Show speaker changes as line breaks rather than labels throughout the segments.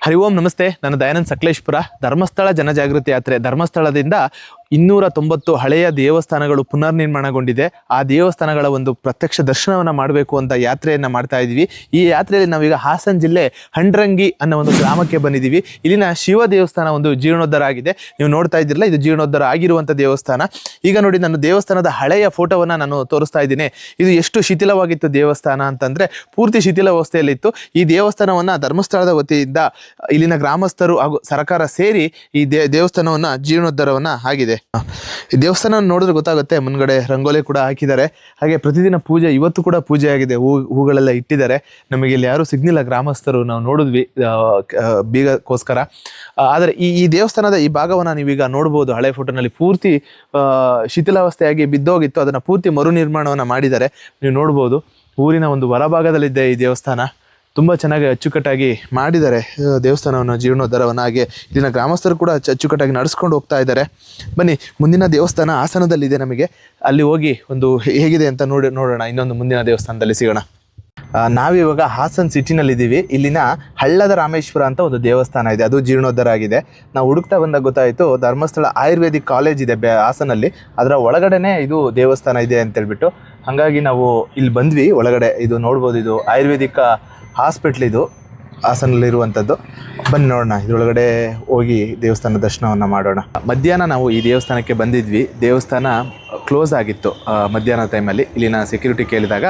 ಹರಿ ಓಂ ನಮಸ್ತೆ. ನಾನು ದಯಾನಂದ್ ಸಕಲೇಶ್ಪುರ. ಧರ್ಮಸ್ಥಳ ಜನಜಾಗೃತಿ ಯಾತ್ರೆ ಧರ್ಮಸ್ಥಳದಿಂದ 290 ಹಳೆಯ ದೇವಸ್ಥಾನಗಳು ಪುನರ್ ನಿರ್ಮಾಣಗೊಂಡಿದೆ. ಆ ದೇವಸ್ಥಾನಗಳ ಒಂದು ಪ್ರತ್ಯಕ್ಷ ದರ್ಶನವನ್ನು ಮಾಡಬೇಕು ಅಂತ ಯಾತ್ರೆಯನ್ನು ಮಾಡ್ತಾ ಇದ್ದೀವಿ. ಈ ಯಾತ್ರೆಯಲ್ಲಿ ನಾವೀಗ ಹಾಸನ ಜಿಲ್ಲೆ ಹಂಡ್ರಂಗಿ ಅನ್ನೋ ಒಂದು ಗ್ರಾಮಕ್ಕೆ ಬಂದಿದ್ದೀವಿ. ಇಲ್ಲಿನ ಶಿವ ದೇವಸ್ಥಾನ ಒಂದು ಜೀರ್ಣೋದ್ಧಾರ ಆಗಿದೆ. ನೀವು ನೋಡ್ತಾ ಇದ್ದೀರಲ್ಲ, ಇದು ಜೀರ್ಣೋದ್ಧಾರ ಆಗಿರುವಂಥ ದೇವಸ್ಥಾನ. ಈಗ ನೋಡಿ, ನಾನು ದೇವಸ್ಥಾನದ ಹಳೆಯ ಫೋಟೋವನ್ನು ನಾನು ತೋರಿಸ್ತಾ ಇದ್ದೀನಿ. ಇದು ಎಷ್ಟು ಶಿಥಿಲವಾಗಿತ್ತು ದೇವಸ್ಥಾನ ಅಂತಂದರೆ ಪೂರ್ತಿ ಶಿಥಿಲಾವಸ್ಥೆಯಲ್ಲಿತ್ತು. ಈ ದೇವಸ್ಥಾನವನ್ನು ಧರ್ಮಸ್ಥಳದ ವತಿಯಿಂದ ಇಲ್ಲಿನ ಗ್ರಾಮಸ್ಥರು ಹಾಗೂ ಸರ್ಕಾರ ಸೇರಿ ಈ ದೇವಸ್ಥಾನವನ್ನು ಜೀರ್ಣೋದ್ಧಾರವನ್ನು ಆಗಿದೆ. ಈ ದೇವಸ್ಥಾನ ನೋಡಿದ್ರೆ ಗೊತ್ತಾಗುತ್ತೆ. ಮುಂದ್ಗಡೆ ರಂಗೋಲಿ ಕೂಡ ಹಾಕಿದ್ದಾರೆ. ಹಾಗೆ ಪ್ರತಿದಿನ ಪೂಜೆ, ಇವತ್ತು ಕೂಡ ಪೂಜೆ ಆಗಿದೆ. ಹೂಗಳೆಲ್ಲ ಇಟ್ಟಿದ್ದಾರೆ. ನಮಗೆ ಇಲ್ಲಿ ಯಾರು ಸಿಗ್ನಿಲ್ಲ ಗ್ರಾಮಸ್ಥರು, ನಾವು ನೋಡಿದ್ವಿ ಬೀಗಕ್ಕೋಸ್ಕರ. ಆದರೆ ಈ ದೇವಸ್ಥಾನದ ಈ ಭಾಗವನ್ನು ನೀವೀಗ ನೋಡ್ಬೋದು. ಹಳೆ ಫೋಟೋನಲ್ಲಿ ಪೂರ್ತಿ ಶಿಥಿಲಾವಸ್ಥೆಯಾಗಿ ಬಿದ್ದೋಗಿತ್ತು. ಅದನ್ನು ಪೂರ್ತಿ ಮರು ನಿರ್ಮಾಣವನ್ನು ಮಾಡಿದ್ದಾರೆ. ನೀವು ನೋಡ್ಬೋದು. ಊರಿನ ಒಂದು ಹೊರಭಾಗದಲ್ಲಿದೆ ಈ ದೇವಸ್ಥಾನ. ತುಂಬ ಚೆನ್ನಾಗಿ ಅಚ್ಚುಕಟ್ಟಾಗಿ ಮಾಡಿದ್ದಾರೆ ದೇವಸ್ಥಾನವನ್ನು, ಜೀರ್ಣೋದ್ಧಾರವನ್ನು. ಹಾಗೆ ಇಲ್ಲಿನ ಗ್ರಾಮಸ್ಥರು ಕೂಡ ಅಚ್ಚುಕಟ್ಟಾಗಿ ನಡೆಸ್ಕೊಂಡು ಹೋಗ್ತಾ ಇದ್ದಾರೆ. ಬನ್ನಿ, ಮುಂದಿನ ದೇವಸ್ಥಾನ ಹಾಸನದಲ್ಲಿದೆ. ನಮಗೆ ಅಲ್ಲಿ ಹೋಗಿ ಒಂದು ಹೇಗಿದೆ ಅಂತ ನೋಡೋಣ. ಇನ್ನೊಂದು ಮುಂದಿನ ದೇವಸ್ಥಾನದಲ್ಲಿ ಸಿಗೋಣ. ನಾವಿವಾಗ ಹಾಸನ್ ಸಿಟಿನಲ್ಲಿದ್ದೀವಿ. ಇಲ್ಲಿನ ಹಳ್ಳದ ರಾಮೇಶ್ವರ ಅಂತ ಒಂದು ದೇವಸ್ಥಾನ ಇದೆ, ಅದು ಜೀರ್ಣೋದ್ಧಾರ ಆಗಿದೆ. ನಾವು ಹುಡುಕ್ತಾ ಬಂದಾಗ ಗೊತ್ತಾಯಿತು, ಧರ್ಮಸ್ಥಳ ಆಯುರ್ವೇದಿಕ್ ಕಾಲೇಜ್ ಇದೆ ಹಾಸನಲ್ಲಿ, ಅದರ ಒಳಗಡೆನೇ ಇದು ದೇವಸ್ಥಾನ ಇದೆ ಅಂತೇಳ್ಬಿಟ್ಟು. ಹಾಗಾಗಿ ನಾವು ಇಲ್ಲಿ ಬಂದ್ವಿ ಒಳಗಡೆ. ಇದು ನೋಡ್ಬೋದು, ಇದು ಆಯುರ್ವೇದಿಕ್ ಹಾಸ್ಪಿಟ್ಲ್, ಇದು ಹಾಸನಲ್ಲಿರುವಂಥದ್ದು. ಬನ್ನಿ ನೋಡೋಣ, ಇದರೊಳಗಡೆ ಹೋಗಿ ದೇವಸ್ಥಾನ ದರ್ಶನವನ್ನು ಮಾಡೋಣ. ಮಧ್ಯಾಹ್ನ ನಾವು ಈ ದೇವಸ್ಥಾನಕ್ಕೆ ಬಂದಿದ್ವಿ. ದೇವಸ್ಥಾನ ಕ್ಲೋಸ್ ಆಗಿತ್ತು ಮಧ್ಯಾಹ್ನ ಟೈಮಲ್ಲಿ. ಇಲ್ಲಿನ ಸೆಕ್ಯೂರಿಟಿ ಕೇಳಿದಾಗ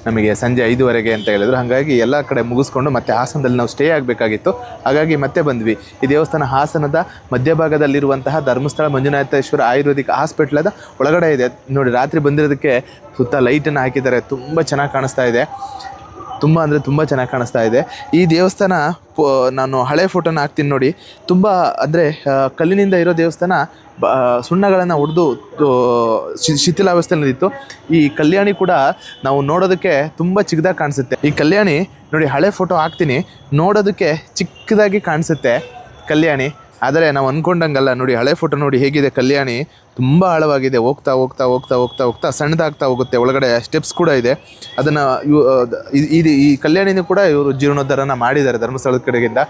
ನಮಗೆ ಸಂಜೆ 5:15 ಅಂತ ಹೇಳಿದ್ರು. ಹಾಗಾಗಿ ಎಲ್ಲ ಕಡೆ ಮುಗಿಸ್ಕೊಂಡು ಮತ್ತೆ ಹಾಸನದಲ್ಲಿ ನಾವು ಸ್ಟೇ ಆಗಬೇಕಾಗಿತ್ತು. ಹಾಗಾಗಿ ಮತ್ತೆ ಬಂದ್ವಿ. ಈ ದೇವಸ್ಥಾನ ಹಾಸನದ ಮಧ್ಯಭಾಗದಲ್ಲಿರುವಂತಹ ಧರ್ಮಸ್ಥಳ ಮಂಜುನಾಥೇಶ್ವರ ಆಯುರ್ವೇದಿಕ್ ಹಾಸ್ಪಿಟ್ಲದ ಒಳಗಡೆ ಇದೆ. ನೋಡಿ, ರಾತ್ರಿ ಬಂದಿರೋದಕ್ಕೆ ಸುತ್ತ ಲೈಟನ್ನು ಹಾಕಿದ್ದಾರೆ. ತುಂಬ ಚೆನ್ನಾಗಿ ಕಾಣಿಸ್ತಾ ಇದೆ. ತುಂಬ ಅಂದರೆ ತುಂಬ ಚೆನ್ನಾಗಿ ಕಾಣಿಸ್ತಾ ಇದೆ ಈ ದೇವಸ್ಥಾನ. ನಾನು ಹಳೆ ಫೋಟೋನ ಹಾಕ್ತೀನಿ ನೋಡಿ. ತುಂಬ ಅಂದರೆ ಕಲ್ಲಿನಿಂದ ಇರೋ ದೇವಸ್ಥಾನ. ಸುಣ್ಣಗಳನ್ನು ಹೊಡೆದು ಶಿಥಿಲಾವಸ್ಥೆಯಲ್ಲಿತ್ತು. ಈ ಕಲ್ಯಾಣಿ ಕೂಡ ನಾವು ನೋಡೋದಕ್ಕೆ ತುಂಬ ಚಿಕ್ಕದಾಗಿ ಕಾಣಿಸುತ್ತೆ. ಈ ಕಲ್ಯಾಣಿ ನೋಡಿ, ಹಳೆ ಫೋಟೋ ಹಾಕ್ತೀನಿ, ನೋಡೋದಕ್ಕೆ ಚಿಕ್ಕದಾಗಿ ಕಾಣಿಸುತ್ತೆ ಕಲ್ಯಾಣಿ. ಆದರೆ ನಾವು ಅಂದ್ಕೊಂಡಂಗಲ್ಲ. ನೋಡಿ, ಹಳೆ ಫೋಟೋ ನೋಡಿ ಹೇಗಿದೆ. ಕಲ್ಯಾಣಿ ತುಂಬ ಆಳವಾಗಿದೆ. ಹೋಗ್ತಾ ಹೋಗ್ತಾ ಹೋಗ್ತಾ ಹೋಗ್ತಾ ಹೋಗ್ತಾ ಸಣ್ಣದಾಗ್ತಾ ಹೋಗುತ್ತೆ. ಒಳಗಡೆ ಸ್ಟೆಪ್ಸ್ ಕೂಡ ಇದೆ. ಅದನ್ನು ಈ ಕಲ್ಯಾಣಿನೂ ಕೂಡ ಇವರು ಜೀರ್ಣೋದ್ಧಾರನ ಮಾಡಿದ್ದಾರೆ ಧರ್ಮಸ್ಥಳದ ಕಡೆಗಿಂದ.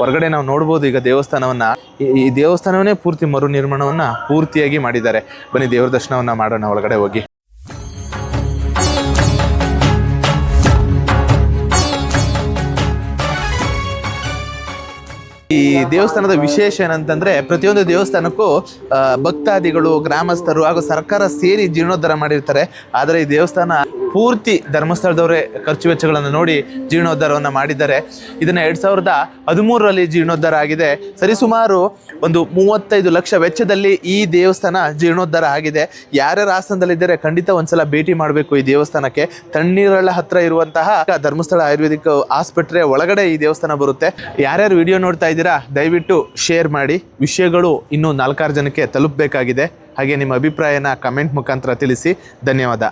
ಹೊರಗಡೆ ನಾವು ನೋಡ್ಬೋದು ಈಗ ದೇವಸ್ಥಾನವನ್ನು. ಈ ದೇವಸ್ಥಾನವನ್ನೇ ಪೂರ್ತಿ ಮರು ನಿರ್ಮಾಣವನ್ನು ಪೂರ್ತಿಯಾಗಿ ಮಾಡಿದ್ದಾರೆ. ಬನ್ನಿ, ದೇವರ ದರ್ಶನವನ್ನು ಮಾಡೋಣ ಒಳಗಡೆ ಹೋಗಿ. ಈ ದೇವಸ್ಥಾನದ ವಿಶೇಷ ಏನಂತಂದ್ರೆ, ಪ್ರತಿಯೊಂದು ದೇವಸ್ಥಾನಕ್ಕೂ ಭಕ್ತಾದಿಗಳು, ಗ್ರಾಮಸ್ಥರು ಹಾಗೂ ಸರ್ಕಾರ ಸೇರಿ ಜೀರ್ಣೋದ್ಧಾರ ಮಾಡಿರ್ತಾರೆ. ಆದರೆ ಈ ದೇವಸ್ಥಾನ ಪೂರ್ತಿ ಧರ್ಮಸ್ಥಳದವರೇ ಖರ್ಚು ವೆಚ್ಚಗಳನ್ನು ನೋಡಿ ಜೀರ್ಣೋದ್ಧಾರವನ್ನು ಮಾಡಿದ್ದಾರೆ. ಇದನ್ನು 2013ರಲ್ಲಿ ಜೀರ್ಣೋದ್ಧಾರ ಆಗಿದೆ. ಸರಿಸುಮಾರು ಒಂದು 35 ಲಕ್ಷ ವೆಚ್ಚದಲ್ಲಿ ಈ ದೇವಸ್ಥಾನ ಜೀರ್ಣೋದ್ಧಾರ ಆಗಿದೆ. ಯಾರ್ಯಾರು ಹಾಸನದಲ್ಲಿದ್ದಾರೆ ಖಂಡಿತ ಒಂದ್ಸಲ ಭೇಟಿ ಮಾಡಬೇಕು ಈ ದೇವಸ್ಥಾನಕ್ಕೆ. ತಣ್ಣೀರಳ್ಳ ಹತ್ರ ಇರುವಂತಹ ಧರ್ಮಸ್ಥಳ ಆಯುರ್ವೇದಿಕ್ ಆಸ್ಪತ್ರೆ ಒಳಗಡೆ ಈ ದೇವಸ್ಥಾನ ಬರುತ್ತೆ. ಯಾರ್ಯಾರು ವಿಡಿಯೋ ನೋಡ್ತಾ ಇದ್ದೀರಾ, ದಯವಿಟ್ಟು ಶೇರ್ ಮಾಡಿ. ವಿಷಯಗಳು ಇನ್ನೂ 4-6 ಜನಕ್ಕೆ ತಲುಪಬೇಕಾಗಿದೆ. ಹಾಗೆ ನಿಮ್ಮ ಅಭಿಪ್ರಾಯನ ಕಮೆಂಟ್ ಮುಖಾಂತರ ತಿಳಿಸಿ. ಧನ್ಯವಾದ.